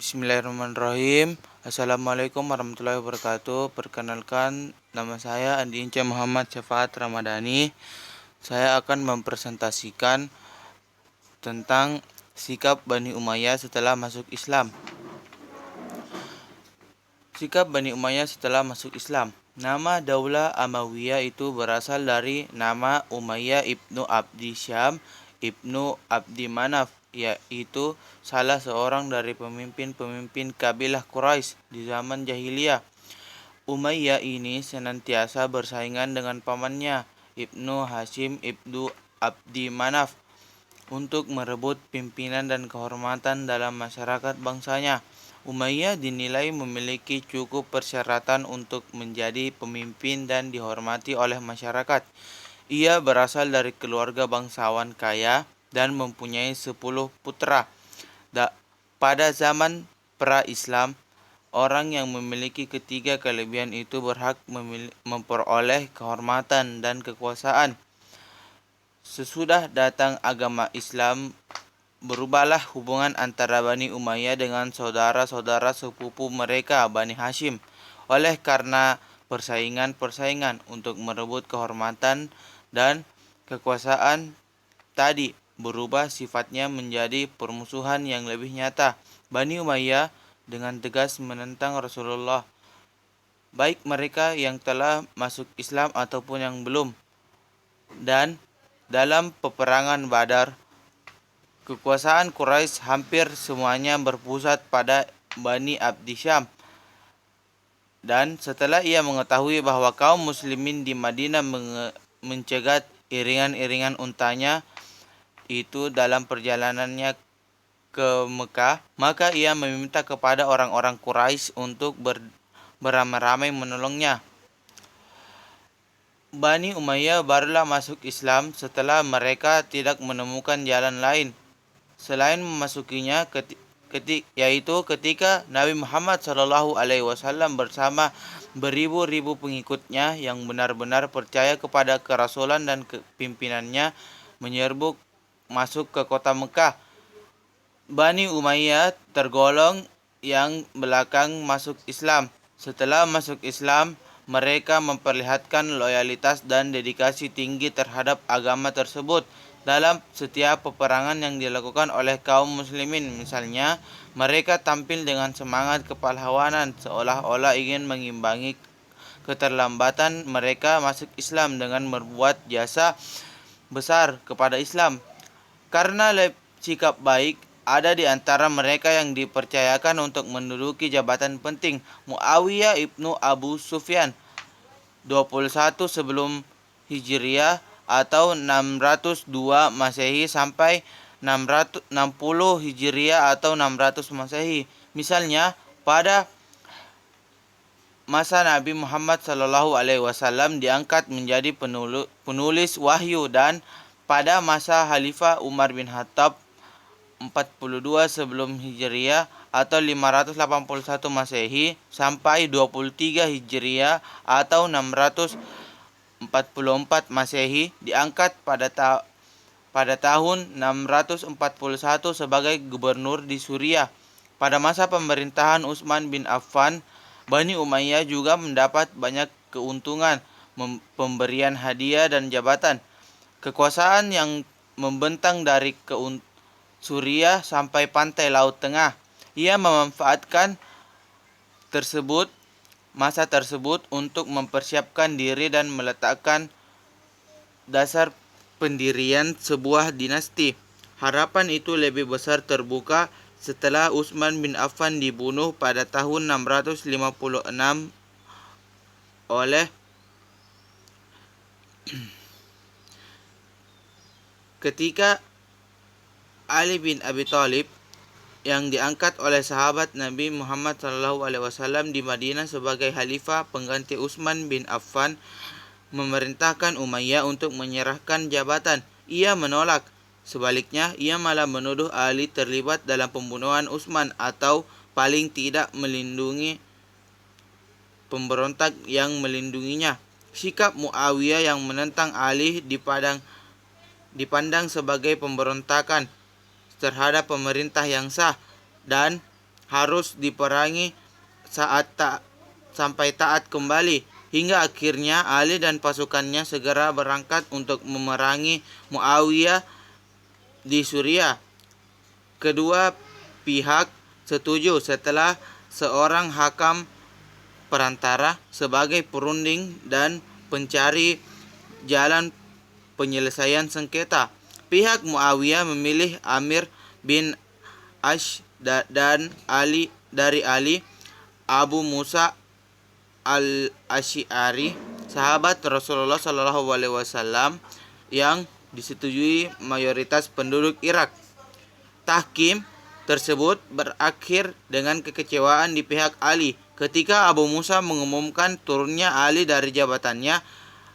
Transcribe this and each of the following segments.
Bismillahirrahmanirrahim. Assalamualaikum warahmatullahi wabarakatuh. Perkenalkan, nama saya Andi Inca Muhammad Syafaat Ramadhani. Saya akan mempresentasikan tentang sikap Bani Umayyah setelah masuk Islam. Sikap Bani Umayyah setelah masuk Islam. Nama Daulah Amawiyah itu berasal dari nama Umayyah ibnu Abdi Syam ibnu Abdi Manaf, yaitu salah seorang dari pemimpin-pemimpin kabilah Quraisy di zaman jahiliyah. Umayyah ini senantiasa bersaingan dengan pamannya, Ibnu Hashim ibnu Abdi Manaf, untuk merebut pimpinan dan kehormatan dalam masyarakat bangsanya. Umayyah dinilai memiliki cukup persyaratan untuk menjadi pemimpin dan dihormati oleh masyarakat. Ia berasal dari keluarga bangsawan kaya dan mempunyai 10 putra. Pada zaman pra-Islam, orang yang memiliki ketiga kelebihan itu berhak memperoleh kehormatan dan kekuasaan. Sesudah datang agama Islam, berubahlah hubungan antara Bani Umayyah dengan saudara-saudara sepupu mereka, Bani Hashim. Oleh karena persaingan untuk merebut kehormatan dan kekuasaan tadi, berubah sifatnya menjadi permusuhan yang lebih nyata. Bani Umayyah dengan tegas menentang Rasulullah, baik mereka yang telah masuk Islam ataupun yang belum. Dan dalam peperangan Badar, kekuasaan Quraisy hampir semuanya berpusat pada Bani Abdi Syam. Dan setelah ia mengetahui bahwa kaum muslimin di Madinah mencegat iringan-iringan untanya itu dalam perjalanannya ke Mekah, maka ia meminta kepada orang-orang Quraisy untuk beramai-ramai menolongnya. Bani Umayyah barulah masuk Islam setelah mereka tidak menemukan jalan lain selain memasukinya, yaitu ketika Nabi Muhammad SAW bersama beribu-ribu pengikutnya yang benar-benar percaya kepada kerasulan dan kepimpinannya menyerbu masuk ke kota Mekah. Bani Umayyah tergolong yang belakang masuk Islam. Setelah masuk Islam, mereka memperlihatkan loyalitas dan dedikasi tinggi terhadap agama tersebut. Dalam setiap peperangan yang dilakukan oleh kaum muslimin, misalnya, mereka tampil dengan semangat kepahlawanan seolah-olah ingin mengimbangi keterlambatan mereka masuk Islam dengan berbuat jasa besar kepada Islam. Karena sikap baik, ada di antara mereka yang dipercayakan untuk menduduki jabatan penting. Muawiyah ibnu Abu Sufyan, 21 sebelum Hijriah atau 602 Masehi sampai 660 Hijriah atau 600 Masehi. Misalnya, pada masa Nabi Muhammad SAW diangkat menjadi penulis wahyu, dan pada masa Khalifah Umar bin Khattab 42 sebelum Hijriah atau 581 Masehi sampai 23 Hijriah atau 644 Masehi, diangkat pada tahun 641 sebagai gubernur di Suriah. Pada masa pemerintahan Utsman bin Affan, Bani Umayyah juga mendapat banyak keuntungan, pemberian hadiah dan jabatan. Kekuasaan yang membentang dari Suriah sampai pantai Laut Tengah. Ia memanfaatkan masa tersebut untuk mempersiapkan diri dan meletakkan dasar pendirian sebuah dinasti. Harapan itu lebih besar terbuka setelah Utsman bin Affan dibunuh pada tahun 656 oleh ketika Ali bin Abi Thalib yang diangkat oleh sahabat Nabi Muhammad SAW di Madinah sebagai khalifah pengganti Utsman bin Affan, memerintahkan Umayyah untuk menyerahkan jabatan. Ia menolak. Sebaliknya, ia malah menuduh Ali terlibat dalam pembunuhan Utsman atau paling tidak melindungi pemberontak yang melindunginya. Sikap Muawiyah yang menentang Ali dipandang sebagai pemberontakan terhadap pemerintah yang sah, dan harus diperangi sampai taat kembali. Hingga akhirnya Ali dan pasukannya segera berangkat untuk memerangi Muawiyah di Suriah. Kedua pihak setuju setelah seorang hakam perantara sebagai perunding dan pencari jalan penyelesaian sengketa. Pihak Muawiyah memilih Amir bin Ash dan dari Ali, Abu Musa al-Asy'ari, sahabat Rasulullah SAW yang disetujui mayoritas penduduk Irak. Tahkim tersebut berakhir dengan kekecewaan di pihak Ali. Ketika Abu Musa mengumumkan turunnya Ali dari jabatannya,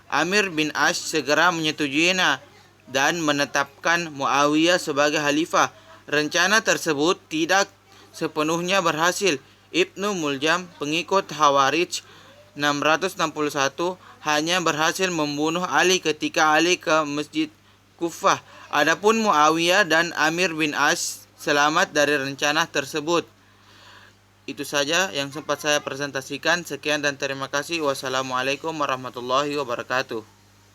Amir bin Ash segera menyetujuinya dan menetapkan Muawiyah sebagai khalifah. Rencana tersebut tidak sepenuhnya berhasil. Ibnu Muljam, pengikut Khawarij 661, hanya berhasil membunuh Ali ketika Ali ke Masjid Kufah. Adapun Muawiyah dan Amir bin Ash selamat dari rencana tersebut. Itu saja yang sempat saya presentasikan. Sekian dan terima kasih. Wassalamualaikum warahmatullahi wabarakatuh.